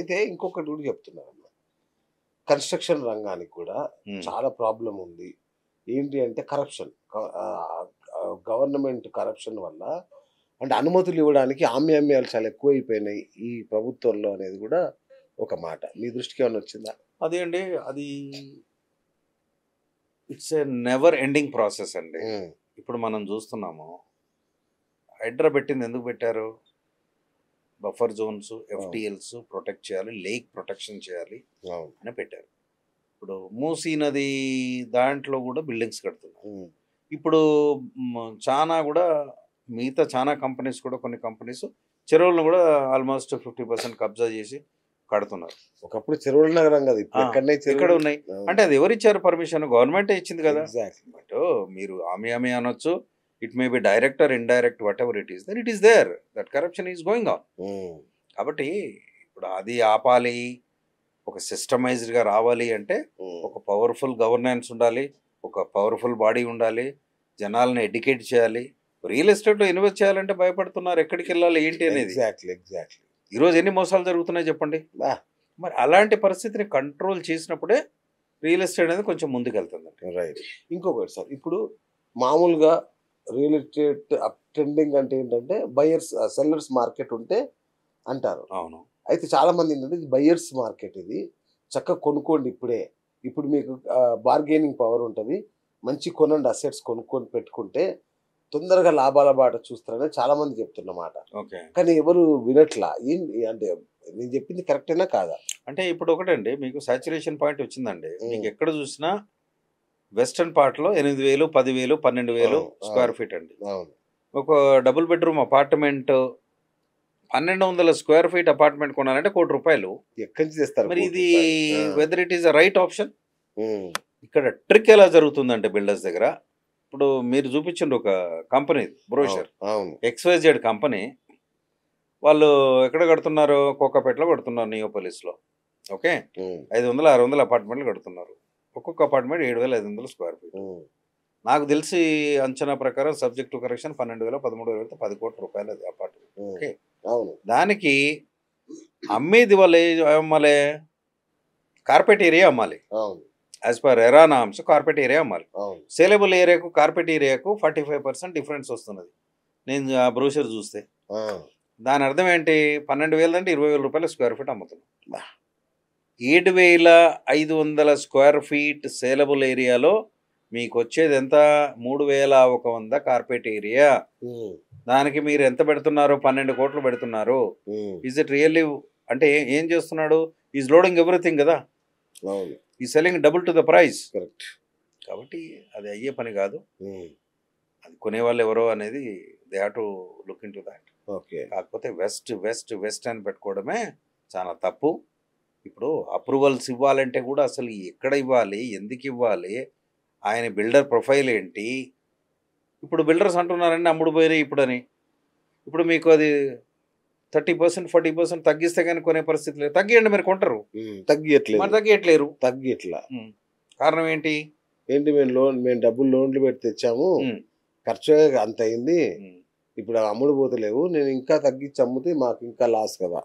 అయితే ఇంకొకటి కూడా చెప్తున్నారన్న. కన్‌స్ట్రక్షన్ రంగానికి కూడా హ్మ్. చాలా ప్రాబ్లమ్ ఉంది. ఏంటి అంటే కరప్షన్. గవర్నమెంట్ కరప్షన్ వల్ల అంటే అనుమతులు ఇవ్వడానికి ఆమ్యామ్యాలు చాలా ఎక్కువైపోయినాయి ఈ ప్రభుత్వంలో అనేది కూడా ఒక మాట. మీ దృష్టికి ఏమన్నా వచ్చిందా? అదే అండి. అది it's a never ending process అండి. హ్మ్. ఇప్పుడు మనం చూస్తున్నాము. హైడ్రా పెట్టింది ఎందుకు పెట్టారు? బఫర్ జోన్స్, అవును. ఎఫ్టీఎల్స్ ప్రొటెక్ట్ చేయాలి, లేక్ ప్రొటెక్షన్ చేయాలి అవును. అని పెట్టారు. ఇప్పుడు మూసీ నది దాంట్లో కూడా బిల్డింగ్స్ కడుతున్నారు. హ్మ్. ఇప్పుడు చానా కూడా మిగతా చానా కంపెనీస్ కూడా కొన్ని కంపెనీస్ చెరువులను కూడా ఆల్మోస్ట్ 50% కబ్జా చేసి కడుతున్నారు. ఒకప్పుడు చెరువుల నగరం కదా! ఇప్పుడు ఎక్కడనే ఎక్కడ చెరువులు. ఉన్నాయి? అవును. అంటే అది ఎవరిచ్చారు పర్మిషన్? గవర్నమెంటే ఇచ్చింది కదా! ఎగ్జాక్ట్‌లీ. బట్ మీరు ఆమి అనొచ్చు. It may be direct or indirect whatever it is then it is there. That corruption is going on. Hmm. కాబట్టి ఇప్పుడు అది ఆపాలి, ఒక సిస్టమైజ్డ్‌గా రావాలి అంటే హ్మ్. ఒక పవర్‌ఫుల్ గవర్నెన్స్ ఉండాలి. ఒక పవర్‌ఫుల్ బాడీ ఉండాలి. జనాల్ని ఎడ్యుకేట్ చేయాలి. రియల్ ఎస్టేట్‌లో ఇన్వెస్ట్ చేయాలంటే భయపడుతున్నారు. ఎక్కడికెళ్ళాలి ఏంటి అనేది. ఎగ్జాక్ట్‌లీ. ఈరోజు ఎన్ని మోసాలు జరుగుతున్నాయి చెప్పండి. బా! మరి అలాంటి పరిస్థితిని కంట్రోల్ చేసినప్పుడే రియల్ ఎస్టేట్ అనేది కొంచెం ముందుకెళ్తుందండి. రైట్. ఇంకొకటి సార్. ఇప్పుడు మామూలుగా రియల్ ఎస్టేట్ ట్రెండింగ్ అంటే ఏంటంటే సెల్లర్స్ మార్కెట్ ఉంటే అంటారు. అవును. అయితే చాలామంది ఏంటంటే ఇది బయర్స్ మార్కెట్ ఇది. చక్కగా కొనుక్కోండి ఇప్పుడే. ఇప్పుడు మీకు బార్గెనింగ్ పవర్ ఉంటది. మంచి కొనండి అసెట్స్ కొనుక్కొని పెట్టుకుంటే తొందరగా లాభాల బాట చూస్తారని చాలామంది చెప్తున్న మాట. ఓకే. కానీ ఎవరు వినట్లా. అంటే నేను చెప్పింది కరెక్టేనా కాదా? అంటే ఇప్పుడు ఒకటండి మీకు సాచురేషన్ పాయింట్ వచ్చిందండి. మీకు హ్మ్. ఎక్కడ చూసినా వెస్టర్న్ పార్ట్‌లో 8,000, 10,000, 12,000 అవును. స్క్వేర్ అవును. ఫీట్ అండి. అవును. ఒక double bedroom apartment 1,200 square feet apartment కొనాలంటే ₹1,00,00,000. ఎక్కడి నుంచి తెస్తారు మరి ఇది 1,00,00,000? ఆ! Whether it is a right option? హ్మ్. ఇక్కడ ట్రిక్ ఎలా జరుగుతుందంటే బిల్డర్స్ దగ్గర, ఇప్పుడు మీరు చూపించిండ్రు ఒక కంపెనీ బ్రోషర్. అవును. XYZ కంపెనీ వాళ్ళు ఎక్కడ కడుతున్నారు? కోకాపేటలో కడుతున్నారు నియోపోలిస్‌లో. ఓకే. హ్మ్. 500, 600 అపార్ట్మెంట్లు కడుతున్నారు. ఒక్కొక్క అపార్ట్మెంట్ 7,500 స్క్వేర్ ఫీట్. హ్మ్. నాకు తెలిసి అంచనా ప్రకారం సబ్జెక్ట్ టు కరెక్షన్ 12,000, 13,000 ₹10,00,00,000 అది అపార్ట్మెంట్. హ్మ్. ఓకే. అవును. దానికి అమ్మేది వాళ్ళు అమ్మాలి? కార్పెట్ ఏరియా అమ్మాలి. అవును. యాజ్ పర్ ఎరా నార్మ్స్ కార్పెట్ ఏరియా అమ్మాలి. అవును. సేలబుల్ ఏరియాకు, కార్పెట్ ఏరియాకు 45% డిఫరెన్స్ వస్తున్నది. నేను ఆ బ్రోషర్ చూస్తే. ఆ! దాని అర్థం ఏంటి? 12,000 అంటే ₹20,000 స్క్వేర్ ఫీట్ అమ్ముతున్నాం. బా! 7,500 స్క్వేర్ ఫీట్ సేలబుల్ ఏరియాలో మీకొచ్చేది ఎంత? 3,100 కార్పెట్ ఏరియా. హ్మ్. దానికి మీరు ఎంత పెడుతున్నారు? 12,00,00,000 పెడుతున్నారు. హ్మ్. ఈజ్ ఇట్ రియల్లీ అంటే ఏం చేస్తున్నాడు? ఈజ్ లోడింగ్ ఎవ్రీథింగ్ కదా! అవును. ఈ selling double to the price. Correct. కాబట్టి అది అయ్యే పని కాదు. హ్మ్. అది కొనేవాళ్ళు ఎవరో అనేది they have to look into that. Okay. కాకపోతే వెస్ట్ అని పెట్టుకోవడమే చాలా తప్పు. ఇప్పుడు అప్రూవల్స్ ఇవ్వాలంటే కూడా అసలు ఎక్కడ ఇవ్వాలి? ఎందుకు ఇవ్వాలి? ఆయన బిల్డర్ ప్రొఫైల్ ఏంటి? ఇప్పుడు బిల్డర్స్ అంటున్నారండి అమ్ముడు పోయినాయి ఇప్పుడని. ఇప్పుడు మీకు అది 30%, 40% తగ్గిస్తే గాని కొనే పరిస్థితి లేదు. తగ్గియండి మరి కొంటారు. హ్మ్. తగ్గియట్లేదు. మరి తగ్గియట్లేరు. తగ్గియట్లా. కారణం ఏంటి? ఏంటి మేము డబ్బులు లోన్‌లు పెట్టి తెచ్చాము. హ్మ్. ఖర్చే అంత అయింది. హ్మ్. ఇప్పుడు అవి అమ్ముడు పోతలేవు. నేను ఇంకా తగ్గించి అమ్మితే మాకు ఇంకా లాస్ కదా!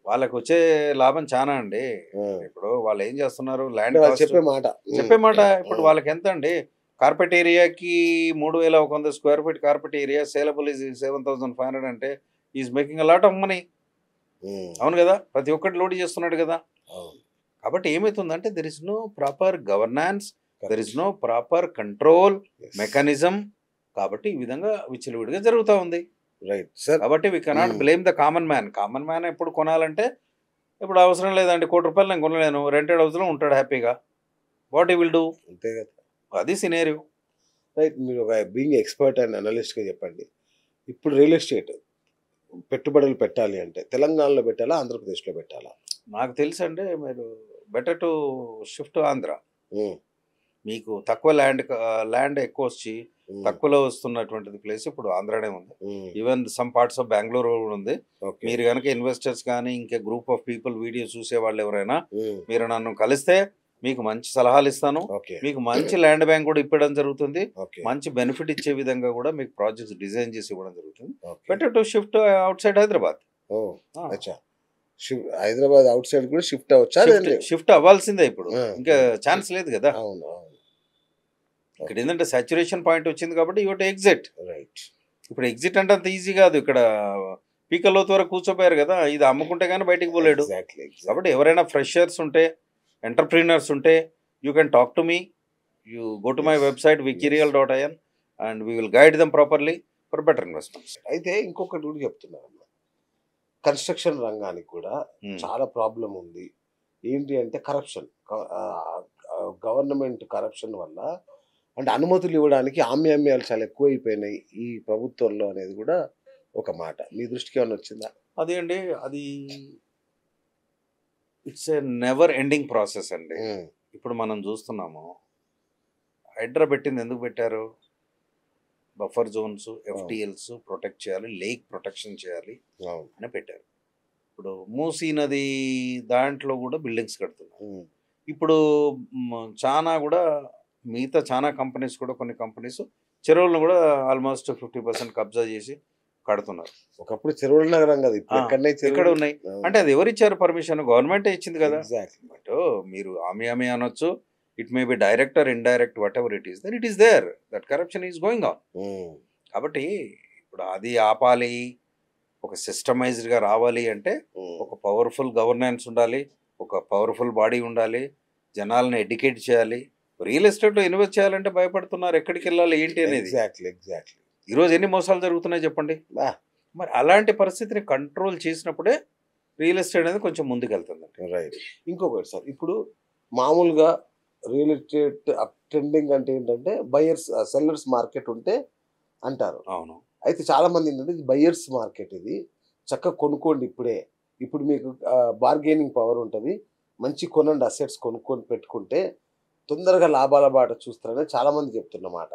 వాళ్ళకొచ్చే లాభం చానా అండి. ఆ! ఇప్పుడు వాళ్ళు ఏం చేస్తున్నారు? అంటే ల్యాండ్ వాళ్ళు కాస్ట్ చెప్పే మాట. చెప్పే మాట. ఇప్పుడు హ్మ్. వాళ్ళకి ఎంత అండి? కార్పెట్ ఏరియాకి 3,100 square feet carpet area saleable is 7,500 అంటే is making a lot of money. హ్మ్. అవును కదా! ప్రతి ఒక్కటి లోడ్ చేస్తున్నాడు కదా! అవును. కాబట్టి ఏమైతుందంటే there is no proper governance, there is correct. No proper control yes. Mechanism. కాబట్టి ఈ విధంగా విచ్చలవిడిగా జరుగుతా ఉంది. రైట్. సార్. కాబట్టి we cannot hmm. Blame the common man. Common man ఎప్పుడు కొనాలంటే ఇప్పుడు అవసరం లేదండి. ₹1,00,00,000 నేను కొనలేను. రెంటెడ్ హౌస్‌లో ఉంటాడు హ్యాపీగా. What he will do? అంతే కదా! అది సినారియో. రైట్. మీరు ఒక బీయింగ్ ఎక్స్‌పర్ట్ అండ్ అనలిస్ట్‌గా చెప్పండి. ఇప్పుడు రియల్ ఎస్టేట్ పెట్టుబడులు పెట్టాలి అంటే తెలంగాణలో పెట్టాలా? ఆంధ్రప్రదేశ్‌లో పెట్టాలా? నాకు తెలుసండి మీరు బెటర్ టు షిఫ్ట్ ఆంధ్ర. హ్మ్. మీకు తక్కువ ల్యాండ్ ఎక్కువొచ్చి హ్మ్. తక్కువలో వస్తున్నటువంటిది ప్లేస్ ఇప్పుడు ఆంధ్రానే ఉంది. హ్మ్. Even some parts of Bengaluru కూడా ఉంది. ఓకే. మీరు గనక ఇన్వెస్టర్స్ కానీ, ఇంకా గ్రూప్ ఆఫ్ పీపుల్ వీడియో చూసేవాళ్ళు ఎవరైనా హ్మ్. మీరు నన్ను కలిస్తే మీకు మంచి సలహాలు ఇస్తాను. ఓకే. మీకు మంచి ల్యాండ్ బ్యాంక్ కూడా ఇప్పడం జరుగుతుంది. ఓకే. మంచి బెనిఫిట్ ఇచ్చే విధంగా కూడా మీకు ప్రాజెక్ట్స్ డిజైన్ చేసి ఇవ్వడం జరుగుతుంది. Okay. Better to shift outside Hyderabad. Oh! ఆ! అచ్చా! హైదరాబాద్ అవుట్ సైడ్ కూడా షిఫ్ట్ అవ్వచ్చా? షిఫ్ట్ అవ్వాల్సిందే ఇప్పుడు, ఇంకా ఛాన్స్ లేదు కదా. అవును అవును. ఇక్కడ ఏంటంటే సాచురేషన్ పాయింట్ వచ్చింది కాబట్టి ఇటు ఎగ్జిట్. రైట్. ఇప్పుడు ఎగ్జిట్ అంటే అంత ఈజీ కాదు. ఇక్కడ పీకల్లోతు వరకు కూర్చోపోయారు కదా, ఇది అమ్ముకుంటే కానీ బయటికి పోలేడు. కాబట్టి ఎవరైనా ఫ్రెషర్స్ ఉంటే, ఎంటర్ప్రీనర్స్ ఉంటే, you can talk to me, you go to my website wikirial.in and we will guide them properly for better investments. అయితే ఇంకొకటి కూడా చెప్తున్నారు, కన్స్ట్రక్షన్ రంగానికి కూడా చాలా ప్రాబ్లం ఉంది. ఏంటి అంటే కరప్షన్, గవర్నమెంట్ కరప్షన్ వల్ల, అంటే అనుమతులు ఇవ్వడానికి ఆమ్యామ్యాలు చాలా ఎక్కువైపోయినాయి ఈ ప్రభుత్వంలో అనేది కూడా ఒక మాట. మీ దృష్టికి ఏమైనా వచ్చిందా? అదే అండి, అది it's a never ending process అండి. ఇప్పుడు మనం చూస్తున్నాము, హైడ్రా పెట్టింది ఎందుకు పెట్టారు? బఫర్ జోన్స్, FTLs ప్రొటెక్ట్ చేయాలి, లేక్ ప్రొటెక్షన్ చేయాలి అని పెట్టారు. ఇప్పుడు మూసీ నది దాంట్లో కూడా బిల్డింగ్స్ కడుతున్నారు. ఇప్పుడు చాలా కూడా మిగతా చాలా కంపెనీస్ కూడా, కొన్ని కంపెనీస్ చెరువులను కూడా ఆల్మోస్ట్ 50% కబ్జా చేసి కడుతున్నారు. ఒకప్పుడు చెరువుల నగరం కదా, ఎక్కడ ఉన్నాయి అంటే అది ఎవరు ఇచ్చారు పర్మిషన్? గవర్నమెంటే ఇచ్చింది కదా. బట్ మీరు ఆమె అనొచ్చు, it may be direct or indirect, whatever it is, then it is there, that corruption is going on. కాబట్టి ఇప్పుడు అది ఆపాలి, ఒక సిస్టమైజ్డ్గా రావాలి అంటే ఒక పవర్ఫుల్ గవర్నెన్స్ ఉండాలి, ఒక పవర్ఫుల్ బాడీ ఉండాలి, జనాలను ఎడ్యుకేట్ చేయాలి. రియల్ ఎస్టేట్లో ఇన్వెస్ట్ చేయాలంటే భయపడుతున్నారు, ఎక్కడికి వెళ్ళాలి ఏంటి అనేది. ఈరోజు ఎన్ని మోసాలు జరుగుతున్నాయి చెప్పండి. మరి అలాంటి పరిస్థితిని కంట్రోల్ చేసినప్పుడే రియల్ ఎస్టేట్ అనేది కొంచెం ముందుకు వెళ్తుంది. రైట్. ఇంకొకటి సార్, ఇప్పుడు మామూలుగా రియల్ ఎస్టేట్ ట్రెండింగ్ అంటే ఏంటంటే బయర్స్ సెల్లర్స్ మార్కెట్ ఉంటే అంటారు. అవును. అయితే చాలా మంది ఏంటంటే ఇది బయర్స్ మార్కెట్, ఇది చక్కగా కొనుక్కోండి ఇప్పుడే, ఇప్పుడు మీకు బార్గెనింగ్ పవర్ ఉంటుంది, మంచి కొనండి, అసెట్స్ కొనుక్కొని పెట్టుకుంటే తొందరగా లాభాల బాట చూస్తారని చాలా మంది చెప్తున్నమాట.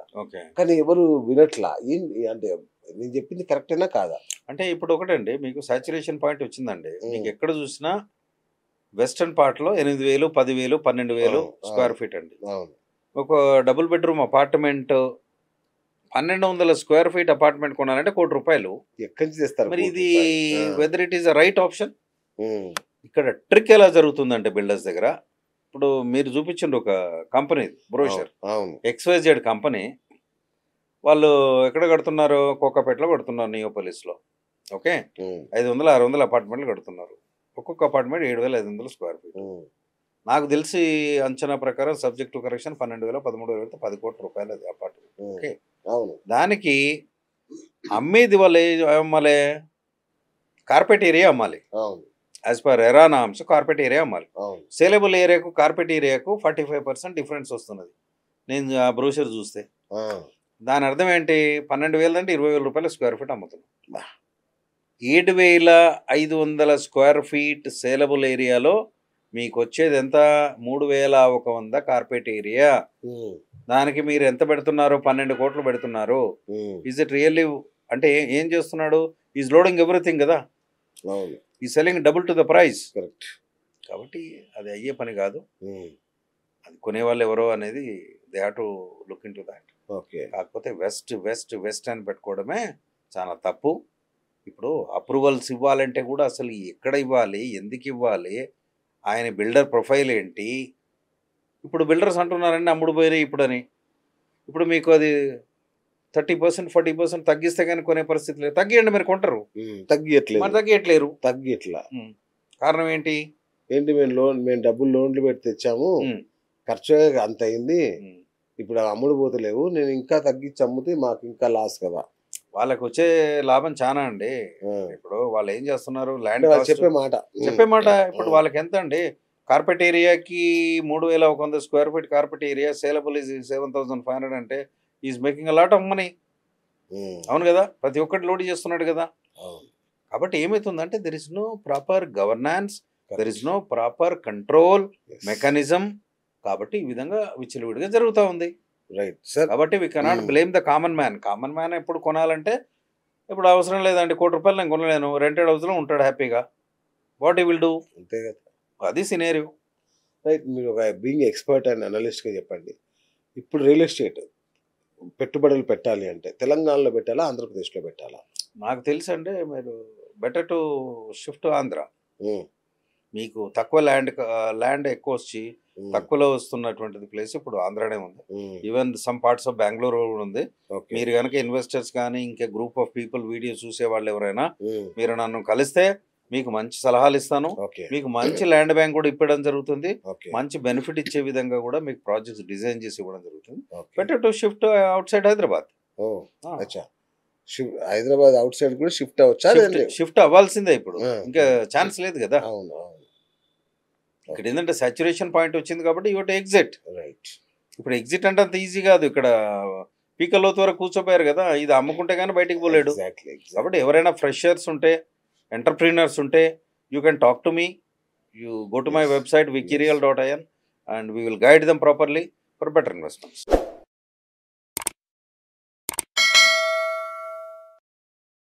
కానీ ఎవరు వినట్లా. అంటే నేను చెప్పింది కరెక్టేనా కాదా? అంటే ఇప్పుడు ఒకటండి, మీకు సాచురేషన్ పాయింట్ వచ్చిందండి. మీకు ఎక్కడ చూసినా వెస్టర్న్ పార్ట్లో 8,000, 10,000, 12,000 స్క్వేర్ ఫీట్ అండి. ఒక double bedroom apartment 1,200 square feet apartment కొనాలంటే ₹1,00,00,000 ఎక్కడి నుంచి తెస్తారు? మరి ఇది whether it is a right option? ఇక్కడ ట్రిక్ ఎలా జరుగుతుందంటే బిల్డర్స్ దగ్గర, ఇప్పుడు మీరు చూపించండి ఒక కంపెనీ బ్రోషర్, XYZ కంపెనీ, వాళ్ళు ఎక్కడ కడుతున్నారు? కోకాపేటలో కడుతున్నారు, నియోపోలిస్లో. ఓకే, 500-600 అపార్ట్మెంట్లు కడుతున్నారు. ఒక్కొక్క అపార్ట్మెంట్ 7,500 స్క్వేర్ ఫీట్. నాకు తెలిసి అంచనా ప్రకారం సబ్జెక్ట్ టు కరెక్షన్ 12,000, 13,000, 10 కోట్ల రూపాయలు అది అపార్ట్మెంట్. ఓకే, దానికి అమ్మేది వాళ్ళు అమ్మాలి, కార్పెట్ ఏరియా అమ్మాలి. యాజ్ పర్ ఎరా నామ్స్ కార్పెట్ ఏరియా అమ్మాలి. సేలబుల్ ఏరియాకు కార్పెట్ ఏరియాకు 45% డిఫరెన్స్ వస్తున్నది నేను ఆ బ్రోషర్ చూస్తే. దాని అర్థం ఏంటి? 12,000 అంటే 20,000 రూపాయల స్క్వేర్ ఫీట్ అమ్ముతున్నాం. 7,500 స్క్వేర్ ఫీట్ సేలబుల్ ఏరియాలో మీకు వచ్చేది ఎంత? 3,100 కార్పెట్ ఏరియా. దానికి మీరు ఎంత పెడుతున్నారు? 12 కోట్లు పెడుతున్నారు. Is it really? అంటే ఏం చేస్తున్నాడు? ఈజ్ లోడింగ్ ఎవ్రీథింగ్ కదా, ఈ selling double to the price. Correct. కాబట్టి అది అయ్యే పని కాదు. అది కొనేవాళ్ళు ఎవరో అనేది they have to look in to that. కాకపోతే వెస్ట్ అని పెట్టుకోవడమే చాలా తప్పు. ఇప్పుడు అప్రూవల్స్ ఇవ్వాలంటే కూడా అసలు ఎక్కడ ఇవ్వాలి, ఎందుకు ఇవ్వాలి, ఆయన బిల్డర్ ప్రొఫైల్ ఏంటి? ఇప్పుడు బిల్డర్స్ అంటున్నారండి అమ్ముడు పోయినాయి ఇప్పుడని. ఇప్పుడు మీకు అది 30%, 40% తగ్గిస్తే కానీ కొనే పరిస్థితి లేదు. తగ్గియండి, మీరు కొంటారు. తగ్గియట్లేరు. కారణం ఏంటి? మేము డబ్బులు లోన్లు పెట్టి తెచ్చాము, ఖర్చు అంత అయింది, ఇప్పుడు అమ్ముడు పోతలేవు, నేను ఇంకా తగ్గించి అమ్మితే మాకు ఇంకా లాస్ కదా. వాళ్ళకి వచ్చే లాభం చాలా అండి. ఇప్పుడు వాళ్ళు ఏం చేస్తున్నారు? ల్యాండ్ చెప్పే మాట ఇప్పుడు వాళ్ళకి ఎంత అండి? కార్పెట్ ఏరియాకి 3,100 square feet carpet area saleable is 7,500 అంటే is making a lot of money. అవును కదా, ప్రతి ఒక్కటి లోడ్ చేస్తున్నాడు కదా. కాబట్టి ఏమవుతుందంటే there is no proper governance, there is no proper control mechanism. కాబట్టి ఈ విధంగా విచ్చలవిడిగా జరుగుతూ ఉంది. Right sir. కాబట్టి we cannot blame the common man. Common man ఎప్పుడు కొనాలంటే ఇప్పుడు అవసరం లేదండి, ₹1,00,00,000 నేను కొనలేను, రెంటెడ్ హౌస్లో ఉంటాడు హ్యాపీగా. What you will do? అంతే కదా, అది సినేరియో. రైట్. మీరు ఒక బీయింగ్ ఎక్స్పర్ట్ అండ్ అనలిస్ట్గా చెప్పండి, ఇప్పుడు రియల్ ఎస్టేట్ పెట్టుబడులు పెట్టాలి అంటే తెలంగాణలో పెట్టాలా, ఆంధ్రప్రదేశ్లో పెట్టాలా? నాకు తెలుసు అండి, మీరు బెటర్ టు షిఫ్ట్ ఆంధ్ర. మీకు తక్కువ ల్యాండ్ ఎక్కువ వచ్చి తక్కువలో వస్తున్నటువంటిది ప్లేస్ ఇప్పుడు ఆంధ్రానే ఉంది. Even some parts of Bengaluru కూడా ఉంది. మీరు కనుక ఇన్వెస్టర్స్ కానీ ఇంకా గ్రూప్ ఆఫ్ పీపుల్ వీడియో చూసే వాళ్ళు ఎవరైనా మీరు నన్ను కలిస్తే మీకు మంచి సలహాలు ఇస్తాను. మీకు మంచి ల్యాండ్ బ్యాంక్ కూడా ఇవ్వడం జరుగుతుంది. మంచి బెనిఫిట్ ఇచ్చే విధంగా కూడా మీకు ప్రాజెక్ట్స్ డిజైన్ చేసి ఇవ్వడం జరుగుతుంది. Better to shift out side Hyderabad. Hyderabad outside కూడా షిఫ్ట్ అవ్వచ్చా? షిఫ్ట్ అవ్వాల్సిందే ఇప్పుడు, ఇంకా ఛాన్స్ లేదు కదా. ఇక్కడ ఏంటంటే సాచురేషన్ పాయింట్ వచ్చింది కాబట్టి యూ టు ఎగ్జిట్. రైట్. ఇప్పుడు ఎగ్జిట్ అంటే అంత ఈజీ కాదు. ఇక్కడ పీకల్లోతు వరకు కూర్చోపోయారు కదా, ఇది అమ్ముకుంటే కానీ బయటికి పోలేడు. కాబట్టి ఎవరైనా ఫ్రెషర్స్ ఉంటే, ఎంటర్ప్రీనర్స్ ఉంటే, you can talk to me. You go to my website wikirial.in and we will guide them properly for better investments.